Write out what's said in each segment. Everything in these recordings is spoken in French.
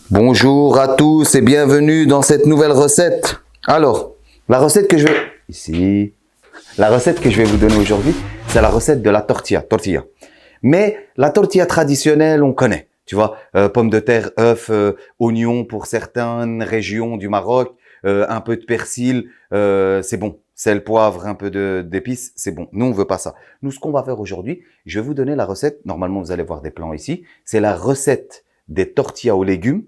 Bonjour à tous et bienvenue dans cette nouvelle recette. Alors, la recette que je vais vous donner aujourd'hui, c'est la recette de la tortilla. Mais la tortilla traditionnelle, on connaît. Tu vois, pommes de terre, œufs, oignons pour certaines régions du Maroc, un peu de persil, c'est bon. Sel, poivre, un peu d'épices, c'est bon. Nous, on veut pas ça. Nous, ce qu'on va faire aujourd'hui, je vais vous donner la recette. Normalement, vous allez voir des plans ici. C'est la recette des tortillas aux légumes.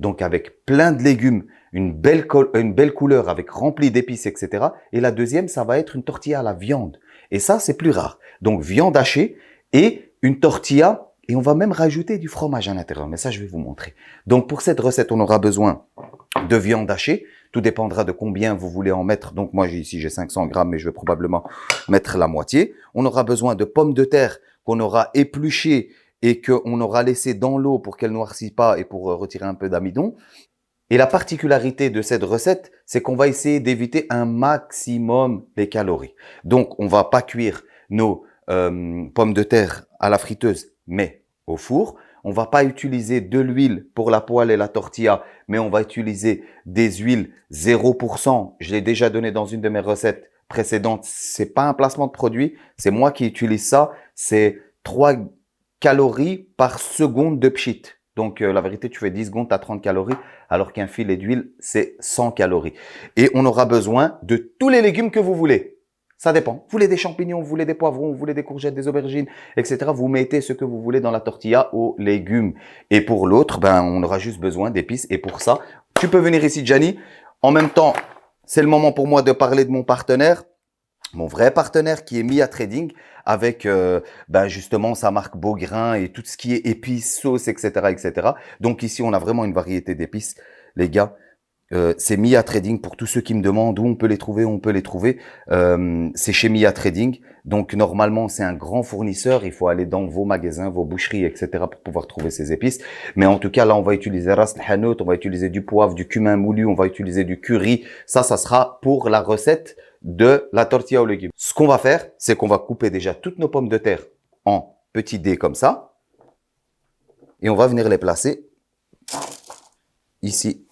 Donc, avec plein de légumes, une belle couleur avec rempli d'épices, etc. Et la deuxième, ça va être une tortilla à la viande. Et ça, c'est plus rare. Donc, viande hachée et une tortilla. Et on va même rajouter du fromage à l'intérieur. Mais ça, je vais vous montrer. Donc, pour cette recette, on aura besoin de viande hachée. Tout dépendra de combien vous voulez en mettre. Donc, moi, ici, j'ai 500 grammes, mais je vais probablement mettre la moitié. On aura besoin de pommes de terre qu'on aura épluchées et qu'on aura laissé dans l'eau pour qu'elle ne noircisse pas et pour retirer un peu d'amidon. Et la particularité de cette recette, c'est qu'on va essayer d'éviter un maximum les calories. Donc, on va pas cuire nos pommes de terre à la friteuse, mais au four. On va pas utiliser de l'huile pour la poêle et la tortilla, mais on va utiliser des huiles 0%. Je l'ai déjà donné dans une de mes recettes précédentes. C'est pas un placement de produit, c'est moi qui utilise ça. C'est 3 calories par seconde de pchit. Donc, la vérité, tu fais 10 secondes, tu as 30 calories, alors qu'un filet d'huile, c'est 100 calories. Et on aura besoin de tous les légumes que vous voulez. Ça dépend. Vous voulez des champignons, vous voulez des poivrons, vous voulez des courgettes, des aubergines, etc. Vous mettez ce que vous voulez dans la tortilla aux légumes. Et pour l'autre, on aura juste besoin d'épices. Et pour ça, tu peux venir ici, Gianni. En même temps, c'est le moment pour moi de parler de mon partenaire. Mon vrai partenaire qui est Mia Trading avec justement sa marque Beaugrain et tout ce qui est épices, sauces, etc., etc. Donc ici, on a vraiment une variété d'épices, les gars. C'est Mia Trading pour tous ceux qui me demandent où on peut les trouver, c'est chez Mia Trading. Donc normalement, c'est un grand fournisseur. Il faut aller dans vos magasins, vos boucheries, etc. pour pouvoir trouver ces épices. Mais en tout cas, là, on va utiliser ras hanout, on va utiliser du poivre, du cumin moulu, on va utiliser du curry. Ça sera pour la recette de la tortilla aux légumes. Ce qu'on va faire, c'est qu'on va couper déjà toutes nos pommes de terre en petits dés comme ça. Et on va venir les placer ici.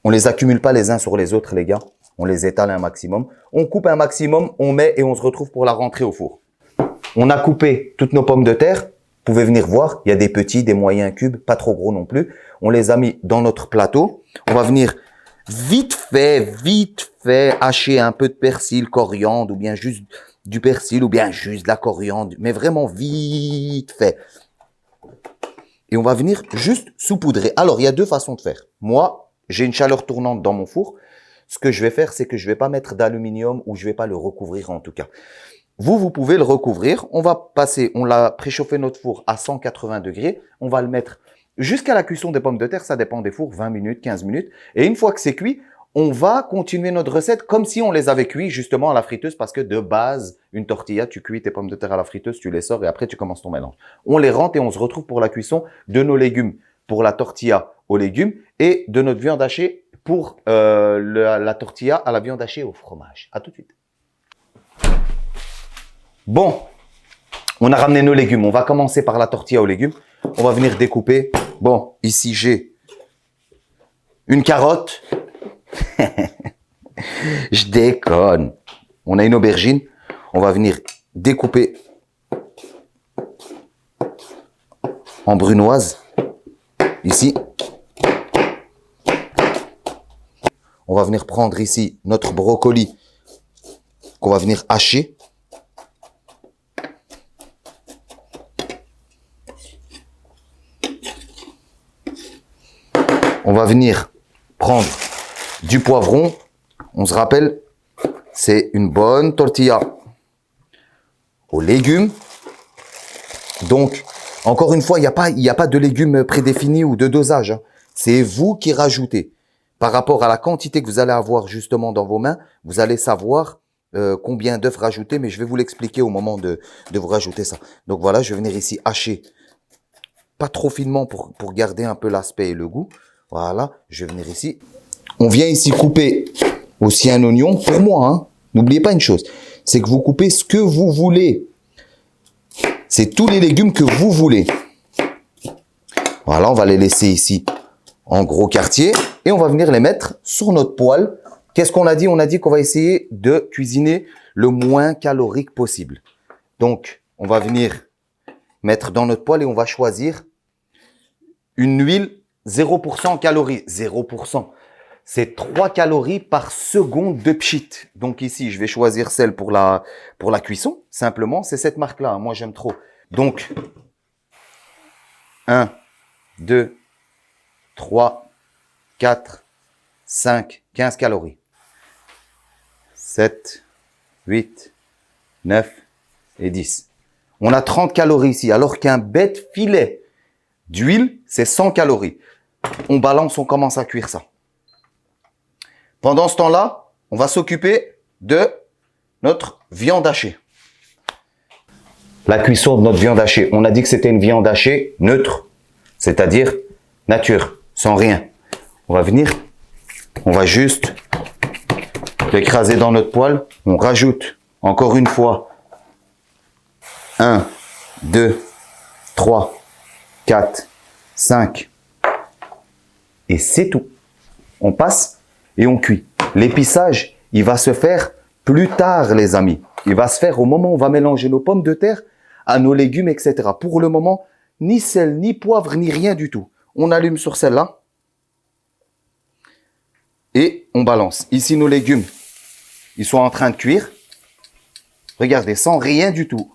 On les accumule pas les uns sur les autres, les gars. On les étale un maximum. On coupe un maximum, on met et on se retrouve pour la rentrée au four. On a coupé toutes nos pommes de terre. Vous pouvez venir voir, il y a des petits, des moyens cubes, pas trop gros non plus. On les a mis dans notre plateau. On va venir vite fait, hacher un peu de persil, coriandre, ou bien juste du persil, ou bien juste de la coriandre, mais vraiment vite fait. Et on va venir juste saupoudrer. Alors, il y a deux façons de faire. Moi, j'ai une chaleur tournante dans mon four. Ce que je vais faire, c'est que je vais pas mettre d'aluminium ou je vais pas le recouvrir en tout cas. Vous pouvez le recouvrir. On l'a préchauffé notre four à 180 degrés. On va le mettre jusqu'à la cuisson des pommes de terre. Ça dépend des fours, 20 minutes, 15 minutes. Et une fois que c'est cuit, on va continuer notre recette comme si on les avait cuits justement à la friteuse parce que de base, une tortilla, tu cuis tes pommes de terre à la friteuse, tu les sors et après tu commences ton mélange. On les rentre et on se retrouve pour la cuisson de nos légumes, pour la tortilla aux légumes et de notre viande hachée pour la tortilla à la viande hachée au fromage. À tout de suite. Bon, on a ramené nos légumes. On va commencer par la tortilla aux légumes. On va venir découper. Bon, ici j'ai une carotte. Je déconne. On a une aubergine. On va venir découper en brunoise. Ici. On va venir prendre ici notre brocoli qu'on va venir hacher. On va venir prendre du poivron. On se rappelle, c'est une bonne tortilla aux légumes. Donc, encore une fois, il n'y a pas de légumes prédéfinis ou de dosage. C'est vous qui rajoutez. Par rapport à la quantité que vous allez avoir justement dans vos mains, vous allez savoir combien d'œufs rajouter, mais je vais vous l'expliquer au moment de vous rajouter ça. Donc voilà, je vais venir ici hacher, pas trop finement pour garder un peu l'aspect et le goût. Voilà, je vais venir ici. On vient ici couper aussi un oignon. Pour moi, hein, n'oubliez pas une chose, c'est que vous coupez ce que vous voulez. C'est tous les légumes que vous voulez. Voilà, on va les laisser ici en gros quartier et on va venir les mettre sur notre poêle. Qu'est-ce qu'on a dit? On a dit qu'on va essayer de cuisiner le moins calorique possible. Donc, on va venir mettre dans notre poêle et on va choisir une huile 0% calories. 0%. C'est 3 calories par seconde de pchit. Donc ici, je vais choisir celle pour la cuisson. Simplement, c'est cette marque-là. Moi, j'aime trop. Donc, 1, 2, 3, 4, 5, 15 calories. 7, 8, 9 et 10. On a 30 calories ici, alors qu'un bête filet d'huile, c'est 100 calories. On balance, on commence à cuire ça. Pendant ce temps-là, on va s'occuper de notre viande hachée. La cuisson de notre viande hachée. On a dit que c'était une viande hachée neutre, c'est-à-dire nature, sans rien. On va venir, on va juste l'écraser dans notre poêle. On rajoute encore une fois 1, 2, 3, 4, 5. Et c'est tout. On passe et on cuit. L'épissage, il va se faire plus tard, les amis. Il va se faire au moment où on va mélanger nos pommes de terre à nos légumes, etc. Pour le moment, ni sel, ni poivre, ni rien du tout. On allume sur celle-là et on balance. Ici, nos légumes, ils sont en train de cuire. Regardez, sans rien du tout.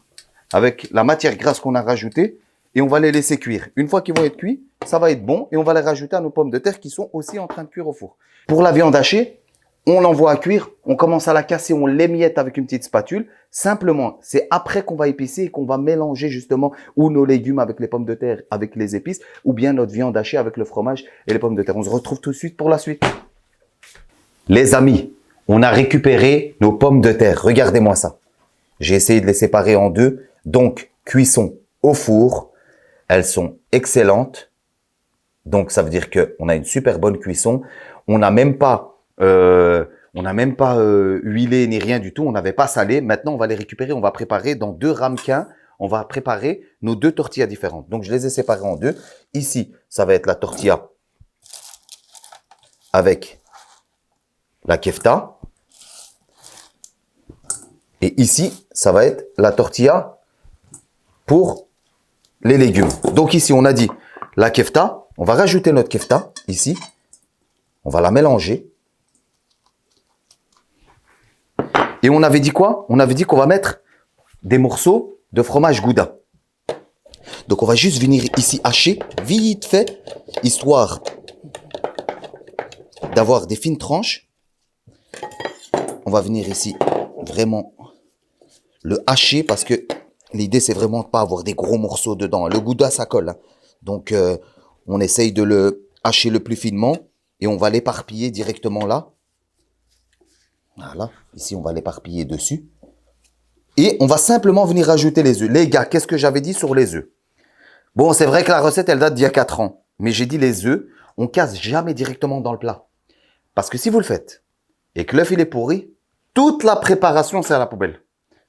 Avec la matière grasse qu'on a rajoutée et on va les laisser cuire. Une fois qu'ils vont être cuits, ça va être bon et on va les rajouter à nos pommes de terre qui sont aussi en train de cuire au four. Pour la viande hachée, on l'envoie à cuire, on commence à la casser, on l'émiette avec une petite spatule. Simplement, c'est après qu'on va épicer et qu'on va mélanger justement ou nos légumes avec les pommes de terre, avec les épices, ou bien notre viande hachée avec le fromage et les pommes de terre. On se retrouve tout de suite pour la suite. Les amis, on a récupéré nos pommes de terre. Regardez-moi ça. J'ai essayé de les séparer en deux. Donc, cuisson au four. Elles sont excellentes. Donc, ça veut dire qu'on a une super bonne cuisson. On n'a même pas, huilé ni rien du tout. On n'avait pas salé. Maintenant, on va les récupérer. On va préparer dans 2 ramequins. On va préparer nos 2 tortillas différentes. Donc, je les ai séparées en 2. Ici, ça va être la tortilla avec la kefta. Et ici, ça va être la tortilla pour les légumes. Donc ici, on a dit la kefta. On va rajouter notre kefta ici. On va la mélanger. Et on avait dit quoi? On avait dit qu'on va mettre des morceaux de fromage Gouda. Donc on va juste venir ici hacher vite fait, histoire d'avoir des fines tranches. On va venir ici vraiment le hacher parce que l'idée c'est vraiment de pas avoir des gros morceaux dedans. Le Gouda ça colle. Hein. Donc on essaye de le hacher le plus finement et on va l'éparpiller directement là. Voilà, ici on va l'éparpiller dessus. Et on va simplement venir rajouter les œufs. Les gars, qu'est-ce que j'avais dit sur les œufs? Bon, c'est vrai que la recette elle date d'il y a 4 ans. Mais j'ai dit les œufs, on casse jamais directement dans le plat. Parce que si vous le faites et que l'œuf il est pourri, toute la préparation c'est à la poubelle.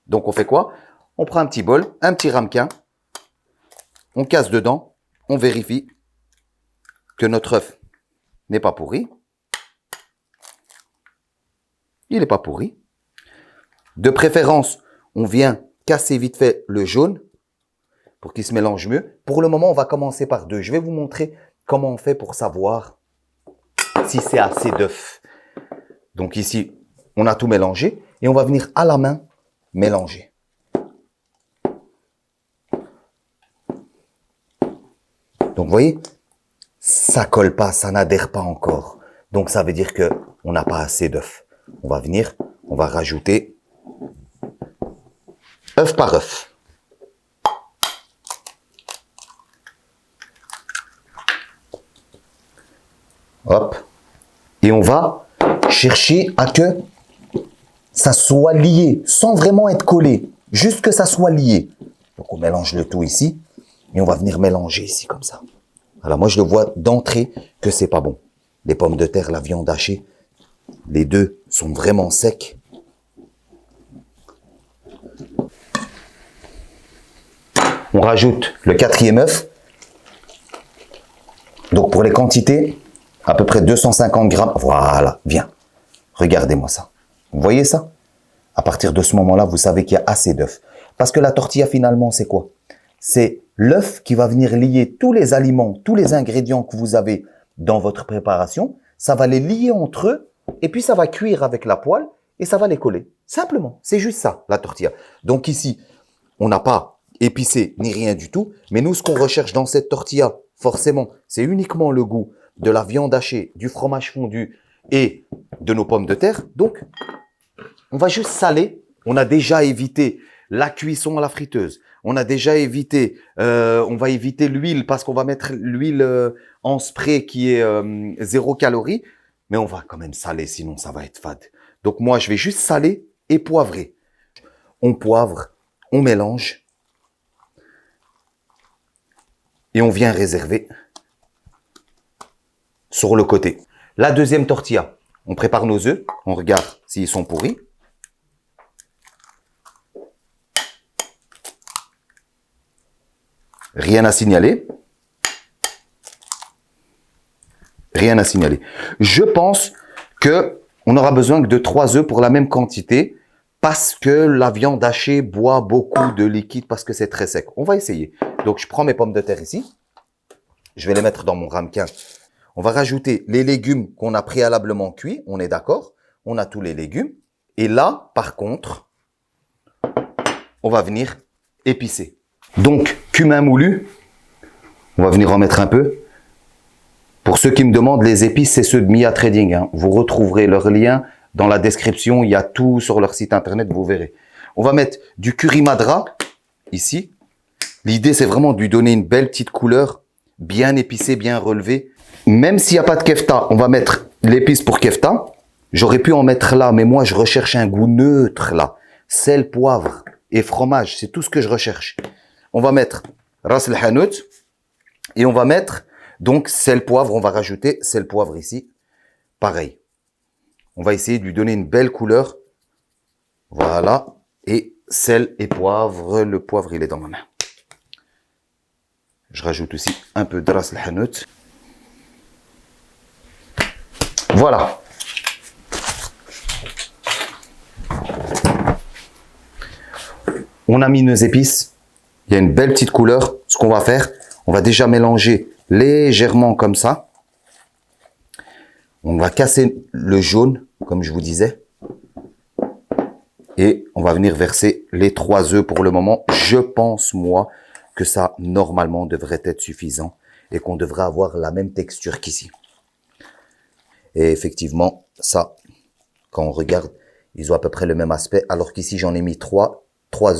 Donc on fait quoi? On prend un petit bol, un petit ramequin, on casse dedans, on vérifie que notre œuf n'est pas pourri. Il n'est pas pourri. De préférence, on vient casser vite fait le jaune pour qu'il se mélange mieux. Pour le moment, on va commencer par 2. Je vais vous montrer comment on fait pour savoir si c'est assez d'œufs. Donc ici, on a tout mélangé et on va venir à la main mélanger. Donc vous voyez, ça colle pas, ça n'adhère pas encore. Donc ça veut dire que on n'a pas assez d'œufs. On va venir, on va rajouter œuf par œuf. Hop. Et on va chercher à que ça soit lié, sans vraiment être collé. Juste que ça soit lié. Donc on mélange le tout ici. Et on va venir mélanger ici comme ça. Alors moi je le vois d'entrée que c'est pas bon. Les pommes de terre, la viande hachée, les deux sont vraiment secs. On rajoute le 4e œuf. Pour les quantités, à peu près 250 grammes. Voilà, viens. Regardez-moi ça. Vous voyez ça? À partir de ce moment-là, vous savez qu'il y a assez d'œufs. Parce que la tortilla, finalement, c'est quoi? C'est l'œuf qui va venir lier tous les aliments, tous les ingrédients que vous avez dans votre préparation. Ça va les lier entre eux et puis ça va cuire avec la poêle et ça va les coller. Simplement, c'est juste ça, la tortilla. Donc ici, on n'a pas épicé ni rien du tout. Mais nous, ce qu'on recherche dans cette tortilla, forcément, c'est uniquement le goût de la viande hachée, du fromage fondu et de nos pommes de terre. Donc, on va juste saler. On a déjà évité la cuisson à la friteuse. On a déjà évité, on va éviter l'huile parce qu'on va mettre l'huile en spray qui est 0 calorie. Mais on va quand même saler, sinon ça va être fade. Donc moi, je vais juste saler et poivrer. On poivre, on mélange et on vient réserver sur le côté. La deuxième tortilla, on prépare nos œufs, on regarde s'ils sont pourris. Rien à signaler. Rien à signaler. Je pense que on aura besoin que de 3 œufs pour la même quantité parce que la viande hachée boit beaucoup de liquide parce que c'est très sec. On va essayer. Donc, je prends mes pommes de terre ici. Je vais les mettre dans mon ramequin. On va rajouter les légumes qu'on a préalablement cuits. On est d'accord? On a tous les légumes. Et là, par contre, on va venir épicer. Donc, cumin moulu, on va venir en mettre un peu. Pour ceux qui me demandent, les épices, c'est ceux de Mia Trading. Hein. Vous retrouverez leur lien dans la description. Il y a tout sur leur site internet, vous verrez. On va mettre du curry madra, ici. L'idée, c'est vraiment de lui donner une belle petite couleur, bien épicée, bien relevée. Même s'il n'y a pas de kefta, on va mettre l'épice pour kefta. J'aurais pu en mettre là, mais moi, je recherche un goût neutre là. Sel, poivre et fromage, c'est tout ce que je recherche. On va mettre ras el hanout et on va mettre donc sel, poivre. On va rajouter sel, poivre ici. Pareil. On va essayer de lui donner une belle couleur. Voilà. Et sel et poivre. Le poivre, il est dans ma main. Je rajoute aussi un peu de ras el hanout. Voilà. On a mis nos épices. Il y a une belle petite couleur. Ce qu'on va faire, on va déjà mélanger légèrement comme ça. On va casser le jaune, comme je vous disais. Et on va venir verser les 3 œufs pour le moment. Je pense, moi, que ça, normalement, devrait être suffisant. Et qu'on devrait avoir la même texture qu'ici. Et effectivement, ça, quand on regarde, ils ont à peu près le même aspect. Alors qu'ici, j'en ai mis 3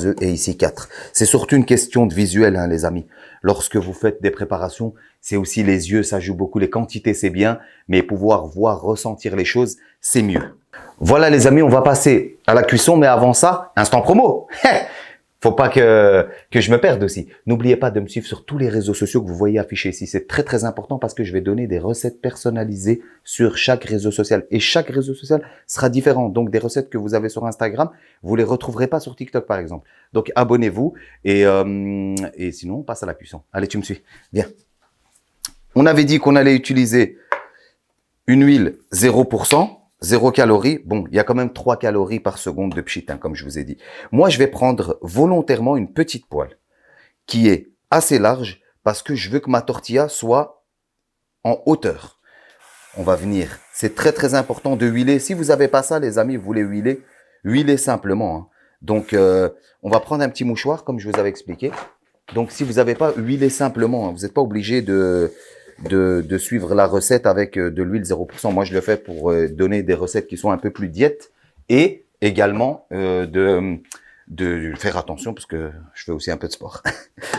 œufs et ici 4. C'est surtout une question de visuel, hein, les amis. Lorsque vous faites des préparations, c'est aussi les yeux, ça joue beaucoup. Les quantités, c'est bien, mais pouvoir voir, ressentir les choses, c'est mieux. Voilà, les amis, on va passer à la cuisson, mais avant ça, instant promo. Faut pas que je me perde aussi. N'oubliez pas de me suivre sur tous les réseaux sociaux que vous voyez affichés ici. C'est très, très important parce que je vais donner des recettes personnalisées sur chaque réseau social. Et chaque réseau social sera différent. Donc, des recettes que vous avez sur Instagram, vous les retrouverez pas sur TikTok, par exemple. Donc, abonnez-vous et sinon, on passe à la cuisson. Allez, tu me suis. Viens. On avait dit qu'on allait utiliser une huile 0%. 0 calories, bon, il y a quand même 3 calories par seconde de pchit, hein, comme je vous ai dit. Moi, je vais prendre volontairement une petite poêle qui est assez large parce que je veux que ma tortilla soit en hauteur. On va venir, c'est très très important de huiler. Si vous n'avez pas ça, les amis, vous voulez huiler, huilez simplement. Hein. Donc, on va prendre un petit mouchoir, comme je vous avais expliqué. Donc, si vous n'avez pas, huilez simplement. Hein. Vous n'êtes pas obligé de suivre la recette avec de l'huile 0%. Moi, je le fais pour donner des recettes qui sont un peu plus diètes et également de faire attention parce que je fais aussi un peu de sport.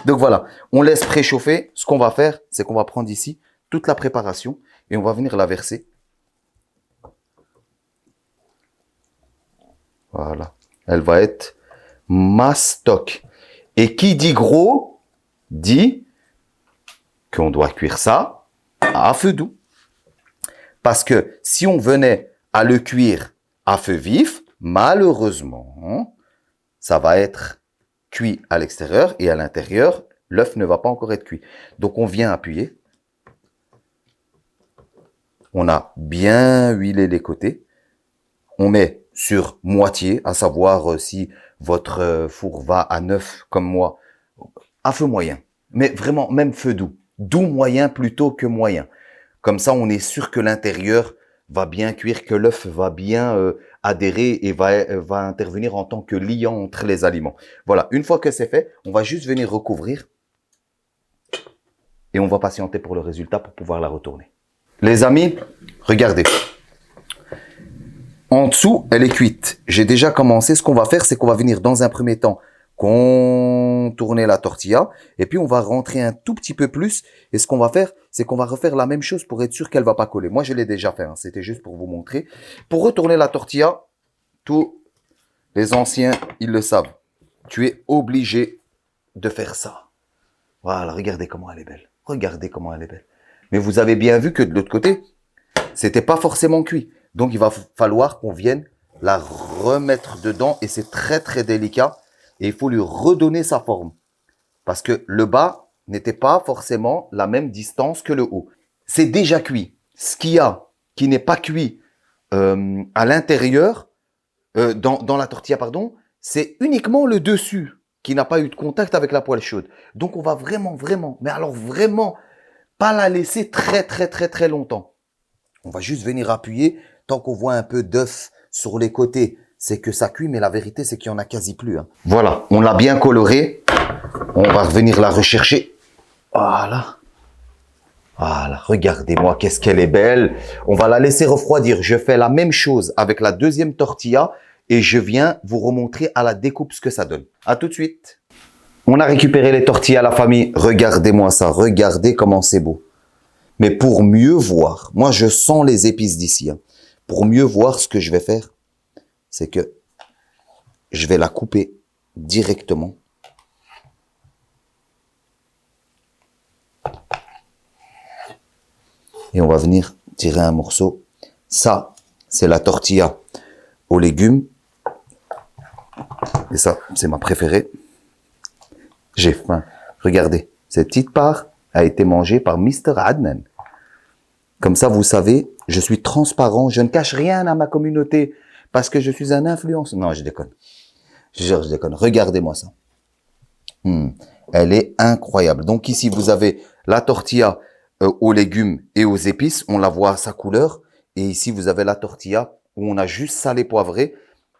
Donc voilà, on laisse préchauffer. Ce qu'on va faire, c'est qu'on va prendre ici toute la préparation et on va venir la verser. Voilà, elle va être mastoc. Et qui dit gros, dit qu'on doit cuire ça à feu doux. Parce que si on venait à le cuire à feu vif, malheureusement, ça va être cuit à l'extérieur et à l'intérieur, l'œuf ne va pas encore être cuit. Donc on vient appuyer. On a bien huilé les côtés. On met sur moitié, à savoir si votre four va à 9 comme moi, à feu moyen. Mais vraiment, même feu doux. Doux moyen plutôt que moyen. Comme ça, on est sûr que l'intérieur va bien cuire, que l'œuf va bien adhérer et va intervenir en tant que liant entre les aliments. Voilà, une fois que c'est fait, on va juste venir recouvrir et on va patienter pour le résultat pour pouvoir la retourner. Les amis, regardez. En dessous, elle est cuite. J'ai déjà commencé. Ce qu'on va faire, c'est qu'on va venir dans un premier temps contourner la tortilla et puis on va rentrer un tout petit peu plus. Et ce qu'on va faire, c'est qu'on va refaire la même chose pour être sûr qu'elle va pas coller. Moi, je l'ai déjà fait. Hein. C'était juste pour vous montrer. Pour retourner la tortilla, tous les anciens, ils le savent. Tu es obligé de faire ça. Voilà, regardez comment elle est belle. Regardez comment elle est belle. Mais vous avez bien vu que de l'autre côté, c'était pas forcément cuit. Donc, il va falloir qu'on vienne la remettre dedans et c'est très, très délicat. Et il faut lui redonner sa forme. Parce que le bas n'était pas forcément la même distance que le haut. C'est déjà cuit. Ce qu'il y a qui n'est pas cuit à l'intérieur, dans la tortilla, pardon, c'est uniquement le dessus qui n'a pas eu de contact avec la poêle chaude. Donc, on va vraiment, mais alors vraiment, pas la laisser très, très, très, très longtemps. On va juste venir appuyer tant qu'on voit un peu d'œuf sur les côtés. C'est que ça cuit, mais la vérité, c'est qu'il n'y en a quasi plus. Hein. Voilà, on l'a bien coloré. On va revenir la rechercher. Voilà. Voilà, regardez-moi, qu'est-ce qu'elle est belle. On va la laisser refroidir. Je fais la même chose avec la deuxième tortilla et je viens vous remontrer à la découpe ce que ça donne. À tout de suite. On a récupéré les tortillas, la famille. Regardez-moi ça, regardez comment c'est beau. Mais pour mieux voir, moi je sens les épices d'ici. Hein. Pour mieux voir, ce que je vais faire, c'est que je vais la couper directement. Et on va venir tirer un morceau. Ça, c'est la tortilla aux légumes. Et ça, c'est ma préférée. J'ai faim. Regardez, cette petite part a été mangée par Mr. Adnan. Comme ça, vous savez, je suis transparent, je ne cache rien à ma communauté parce que je suis un influenceur. Non, je déconne. Je déconne. Regardez-moi ça. Elle est incroyable. Donc ici, vous avez la tortilla aux légumes et aux épices. On la voit à sa couleur. Et ici, vous avez la tortilla où on a juste salé poivré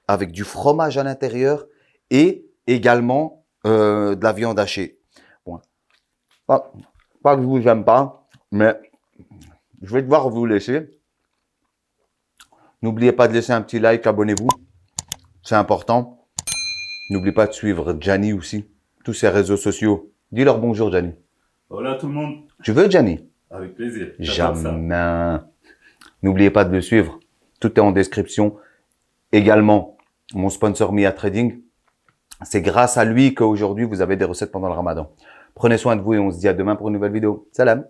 avec du fromage à l'intérieur et également de la viande hachée. Bon. Pas que je vous aime pas, mais je vais devoir vous laisser. N'oubliez pas de laisser un petit like, abonnez-vous. C'est important. N'oubliez pas de suivre Gianni aussi. Tous ses réseaux sociaux. Dis-leur bonjour, Gianni. Hola tout le monde. Tu veux, Gianni? Avec plaisir. Jamais. N'oubliez pas de le suivre. Tout est en description. Également, mon sponsor Mia Trading. C'est grâce à lui qu'aujourd'hui, vous avez des recettes pendant le Ramadan. Prenez soin de vous et on se dit à demain pour une nouvelle vidéo. Salam.